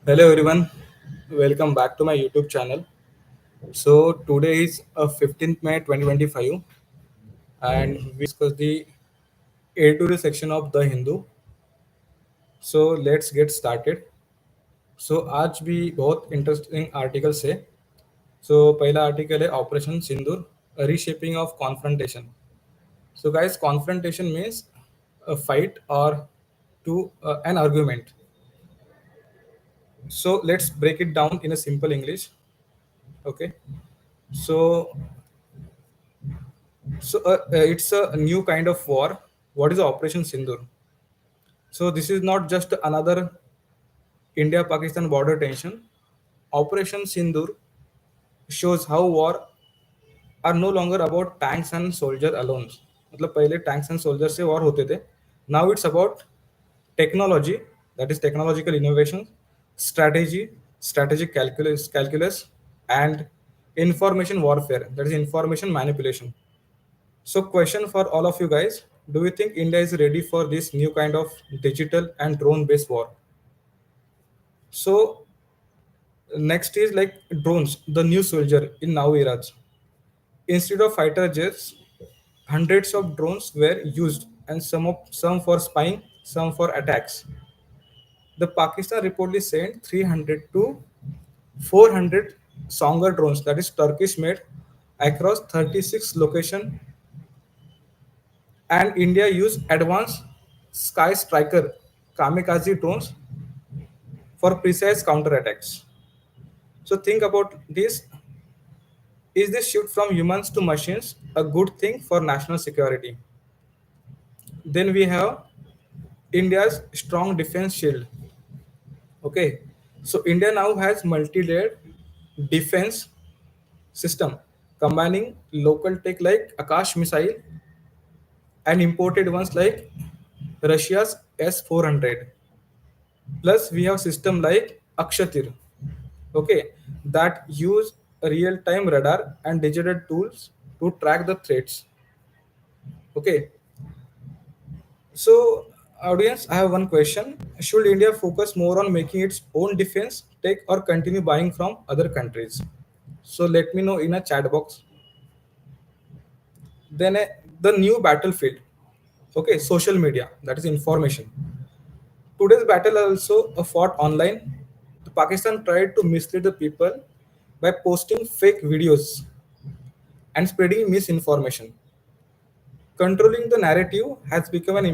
Hello everyone, welcome back to my YouTube channel. So today is 15th May 2025 and we discuss the editorial section of The Hindu. So let's get started. So आज भी बहुत interesting article है. So पहला article है operation Sindoor reshaping of confrontation. So guys, confrontation means a fight or to an argument. So let's break it down in a simple English. Okay. So it's a new kind of war. What is Operation Sindoor? So this is not just another India-Pakistan border tension. Operation Sindoor shows how war are no longer about tanks and soldier alone. मतलब पहले tanks and soldiers से war होते थे. Now it's about technology, that is technological innovation, strategy, strategic calculus, and information warfare, that is information manipulation. So, question for all of you guys: do you think India is ready for this new kind of digital and drone-based war? So, next is like drones, the new soldier in now eras. Instead of fighter jets, hundreds of drones were used, and some for spying, some for attacks. The Pakistan reportedly sent 300 to 400 Songer drones, that is Turkish made, across 36 locations, and India used advanced Sky Striker kamikaze drones for precise counterattacks. So think about this. Is this shift from humans to machines a good thing for national security? Then we have India's strong defense shield. Okay. So India now has multi-layered defense system combining local tech like Akash missile and imported ones like Russia's S-400. Plus, we have system like Akshatir, okay, that use real-time radar and digital tools to track the threats. Okay, so audience, I have one question: should India focus more on making its own defense tech or continue buying from other countries? So let me know in a chat box. Then the new battlefield. Okay, social media, that is information. Today's battle also fought online. The Pakistan tried to mislead the people by posting fake videos and spreading misinformation. Controlling the narrative has become as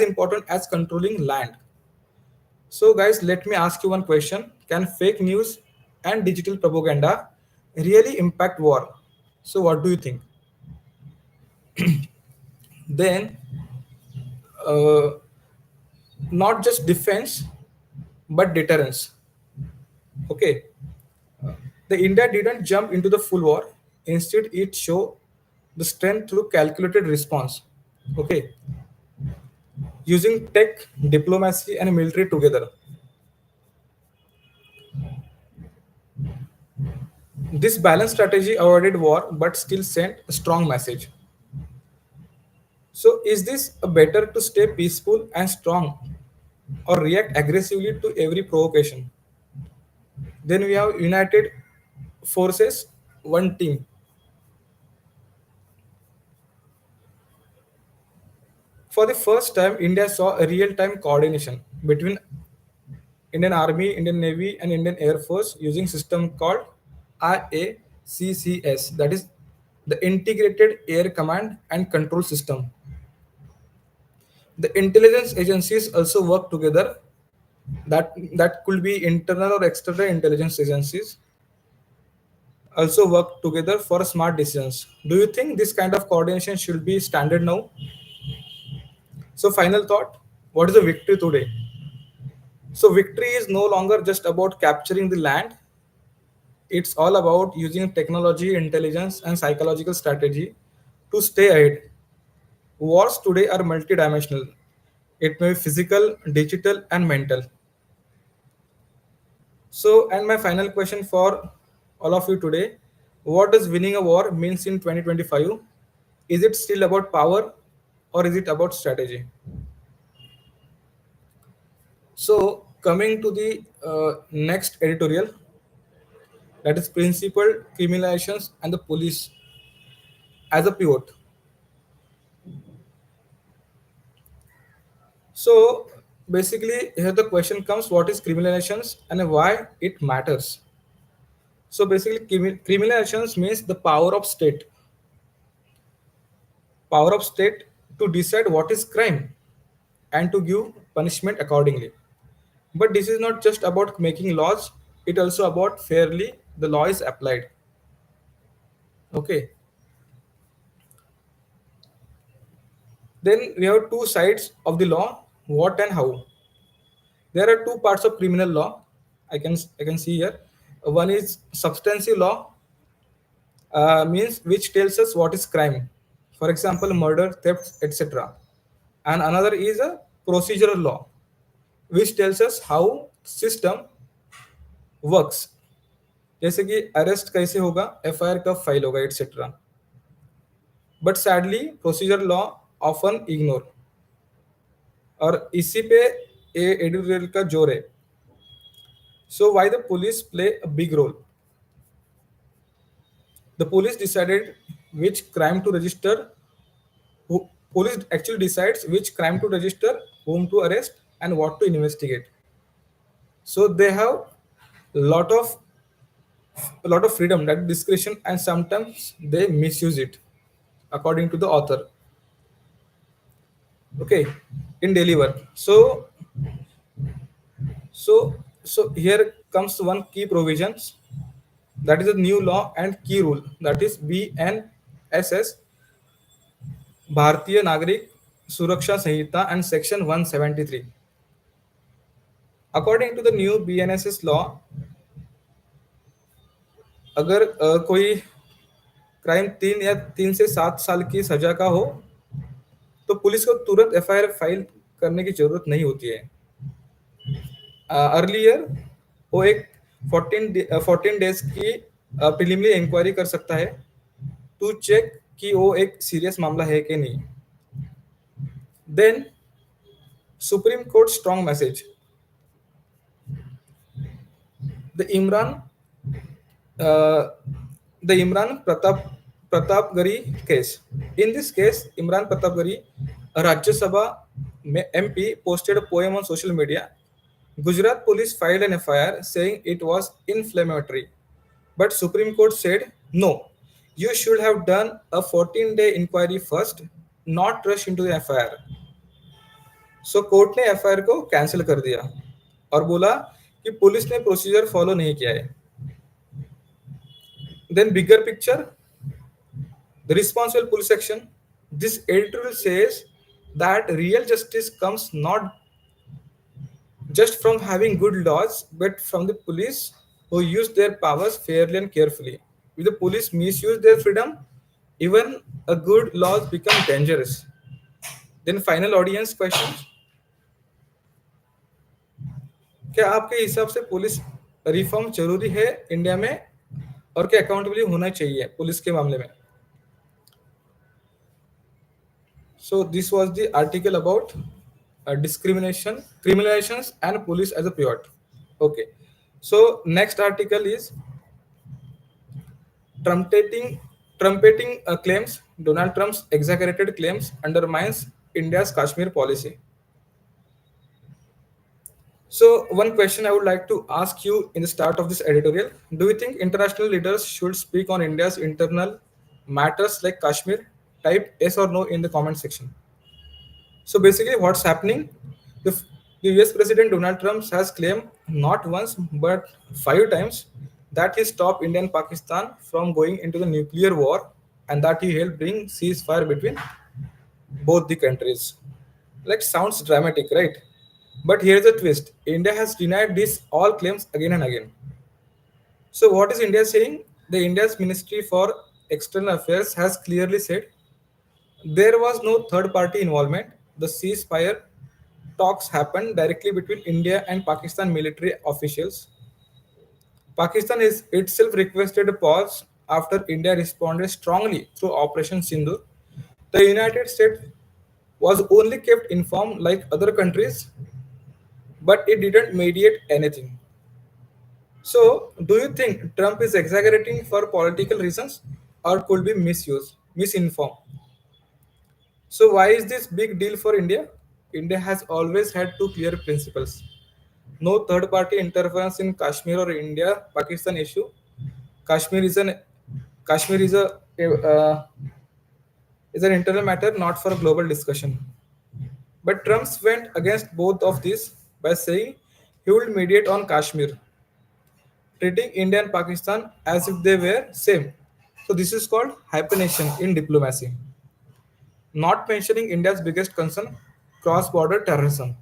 important as controlling land. So, guys, let me ask you one question: can fake news and digital propaganda really impact war? So, what do you think? Then, uh, not just defense, but deterrence. Okay, the India didn't jump into the full war. Instead, it showed the strength through calculated response. Okay, using tech, diplomacy, and military together. This balanced strategy avoided war but still sent a strong message. So, is this a better to stay peaceful and strong or react aggressively to every provocation? Then we have united forces, one team. For the first time, India saw a real-time coordination between Indian Army, Indian Navy, and Indian Air Force using system called IACCS, that is the Integrated Air Command and Control System. The intelligence agencies also work together. That could be internal or external intelligence agencies also work together for smart decisions. Do you think this kind of coordination should be standard now? So, final thought: what is the victory today? So, victory is no longer just about capturing the land. It's all about using technology, intelligence, and psychological strategy to stay ahead. Wars today are multidimensional. It may be physical, digital, and mental. So, and my final question for all of you today: what does winning a war means in 2025? Is it still about power or is it about strategy? So, Coming to the next editorial, that is principal criminalizations and the police as a pivot. So basically, here the question comes: what is criminalizations and why it matters? So basically, criminalizations means the power of state to decide what is crime and to give punishment accordingly. But this is not just about making laws; it also about fairly the law is applied. Okay. Then we have two sides of the law: what and how. There are two parts of criminal law. I can see here. One is substantive law, means which tells us what is crime. For example, murder, theft, etc. And another is a procedural law, which tells us how system works. जैसे कि arrest कैसे होगा, FIR कब file होगा, etcetera. But sadly procedure law often ignore. और इसी पे a editorial का जोर है. So why the police play a big role. The police decided which crime to register. Police actually decides which crime to register, whom to arrest, and what to investigate. So they have lot of freedom, that discretion, and sometimes they misuse it, according to the author. Okay, in daily work. So here comes one key provisions, that is a new law and key rule, that is BNSS, भारतीय नागरिक सुरक्षा संहिता and section 173. According to the new BNSS law, अगर कोई crime 3 या 3 से 7 साल की सजा का हो तो पुलिस को तुरंत एफआईआर फाइल करने की जरूरत नहीं होती है. अर्लियर वो एक 14 डेज की प्रिलिमिनरी इंक्वायरी कर सकता है टू चेक कि वो एक सीरियस मामला है कि नहीं. Then Supreme Court strong message. The Imran the Imran Pratapgari case. In this case, Imran Pratapgari, a Rajya Sabha MP, posted a poem on social media. Gujarat police filed an FIR saying it was inflammatory, but Supreme Court said no. You should have done a 14-day inquiry first, not rush into the FIR. So court ने FIR को cancel कर दिया और बोला कि police ने procedure follow नहीं किया है. Then bigger picture, the responsible police action. This editorial says that real justice comes not just from having good laws, but from the police who use their powers fairly and carefully. If the police misuse their freedom, even a good laws become dangerous. Then final audience questions. क्या आपके हिसाब से police reform जरूरी है India में और क्या accountability होना चाहिए पुलिस के मामले में. So this was the article about discrimination, criminalizations, and police as a pivot. Okay. So next article is trumpeting claims. Donald Trump's exaggerated claims undermines India's Kashmir policy. So one question I would like to ask you in the start of this editorial: do you think international leaders should speak on India's internal matters like Kashmir? Type yes or no in the comment section. So basically, what's happening? The US President Donald Trump has claimed not once but 5 times that he stopped India and Pakistan from going into the nuclear war and that he helped bring ceasefire between both the countries. Like sounds dramatic, right? But here's the twist: India has denied these all claims again and again. So what is India saying? The India's Ministry for External Affairs has clearly said there was no third party involvement. The ceasefire talks happened directly between India and Pakistan military officials. Pakistan is itself requested a pause after India responded strongly through Operation Sindhu. The United States was only kept informed like other countries but it didn't mediate anything. So, do you think Trump is exaggerating for political reasons or could be misused, misinformed? So, why is this big deal for India? India has always had two clear principles: no third party interference in Kashmir or India Pakistan issue. Kashmir is an Kashmir uh, is an internal matter, not for global discussion. But Trump went against both of these by saying he would mediate on Kashmir, treating India and Pakistan as if they were same. So this is called hyphenation in diplomacy. Not mentioning India's biggest concern, cross-border terrorism.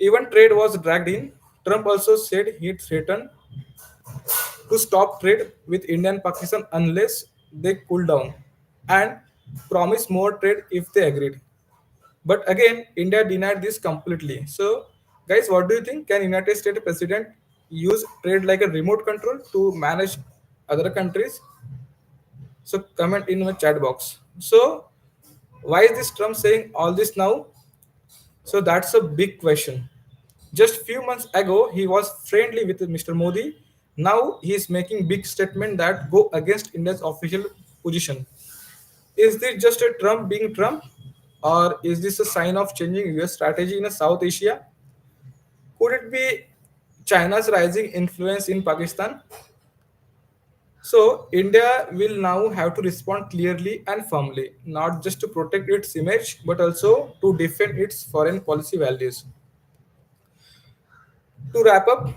Even trade was dragged in. Trump also said he threatened to stop trade with India and Pakistan unless they cool down and promised more trade if they agreed. But again, India denied this completely. So, guys, what do you think? Can United States President use trade like a remote control to manage other countries? So, comment in my chat box. So, why is this Trump saying all this now? So that's a big question. Just few months ago, he was friendly with Mr. Modi. Now he is making big statements that go against India's official position. Is this just a Trump being Trump, or is this a sign of changing US strategy in South Asia? Could it be China's rising influence in Pakistan? So, India will now have to respond clearly and firmly, not just to protect its image, but also to defend its foreign policy values. To wrap up,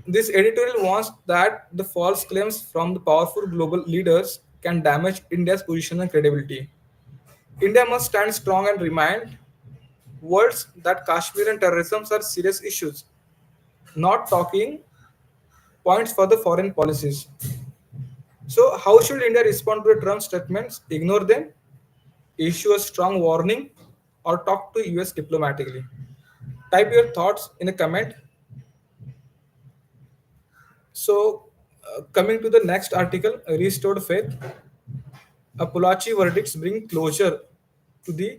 this editorial warns that the false claims from the powerful global leaders can damage India's position and credibility. India must stand strong and remind words that Kashmir and terrorism are serious issues, not talking points for the foreign policies. So, how should India respond to the Trump statements? Ignore them, issue a strong warning, or talk to US diplomatically? Type your thoughts in a comment. So, coming to the next article, Restored Faith. Apolachi verdicts bring closure to the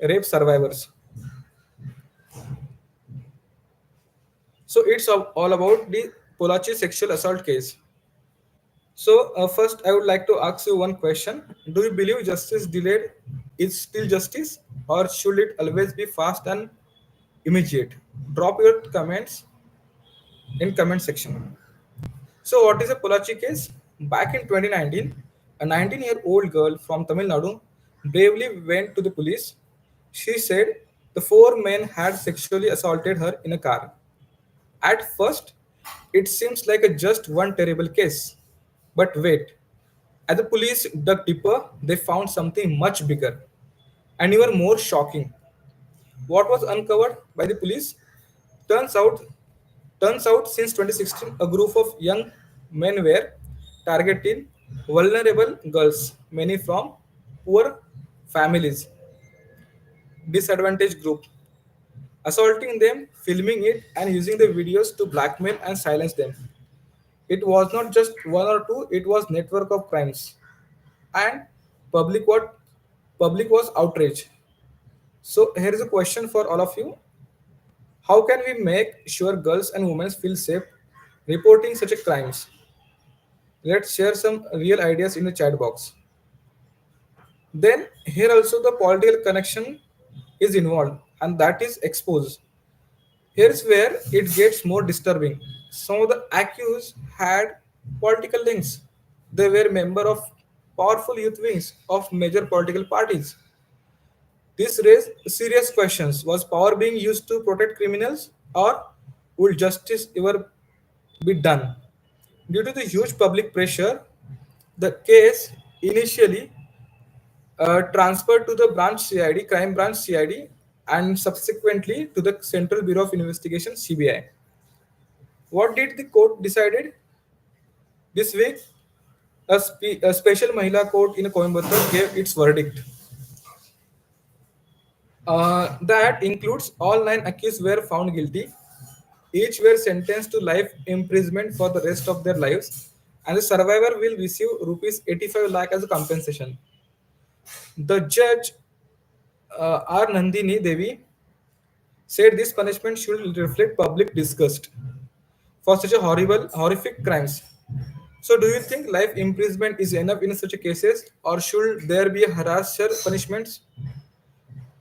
rape survivors. So, it's all about the Polachi sexual assault case. So, first, I would like to ask you one question. Do you believe justice delayed is still justice, or should it always be fast and immediate? Drop your comments in comment section. So, what is a Polachi case? Back in 2019, a 19-year-old girl from Tamil Nadu bravely went to the police. She said the four men had sexually assaulted her in a car. At first, it seems like a just one terrible case. But wait, as the police dug deeper, they found something much bigger and even more shocking. What was uncovered by the police? Turns out, turns out since 2016, a group of young men were targeting vulnerable girls, many from poor families, disadvantaged group, assaulting them, filming it, and using the videos to blackmail and silence them. It was not just one or two; it was network of crimes, and public what public was outraged. So here is a question for all of you: how can we make sure girls and women feel safe reporting such a crimes? Let's share some real ideas in the chat box. Then here also the political connection is involved and that is exposed. Here's where it gets more disturbing. Some of the accused had political links. They were member of powerful youth wings of major political parties. This raised serious questions. Was power being used to protect criminals or would justice ever be done? Due to the huge public pressure, the case initially transferred to the branch CID, crime branch CID, and subsequently to the Central Bureau of Investigation CBI. What did the court decided this week? A special Mahila court in Coimbatore gave its verdict. That includes all nine accused were found guilty. Each were sentenced to life imprisonment for the rest of their lives, and the survivor will receive rupees 85 lakh as a compensation. The judge, R. Nandini Devi, said this punishment should reflect public disgust for such a horrible, horrific crimes. So, do you think life imprisonment is enough in such cases, or should there be a harsher punishments?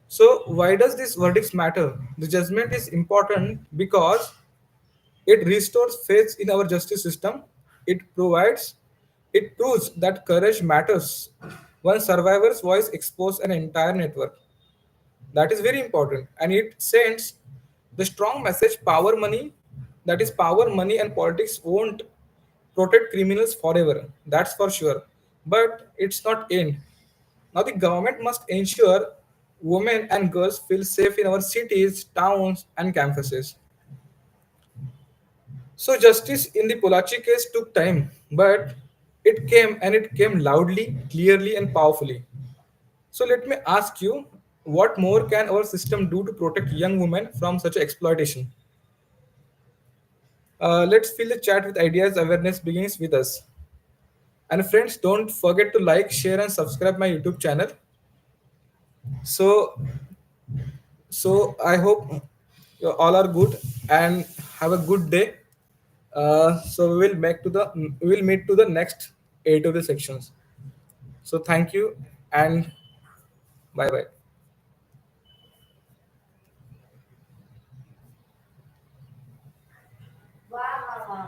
So, why does this verdicts matter? The judgment is important because it restores faith in our justice system. It proves that courage matters. One survivor's voice exposed an entire network. That is very important. And it sends the strong message power, money, that is, power, money, and politics won't protect criminals forever. That's for sure. But it's not end. Now, the government must ensure women and girls feel safe in our cities, towns, and campuses. So justice in the Polachi case took time, but it came loudly, clearly, and powerfully. So let me ask you, what more can our system do to protect young women from such exploitation? Let's fill the chat with ideas. Awareness begins with us. And friends, don't forget to like, share, and subscribe my YouTube channel. So, so I hope you all are good and have a good day. So we will meet to the next eight of the sections. So thank you and bye bye.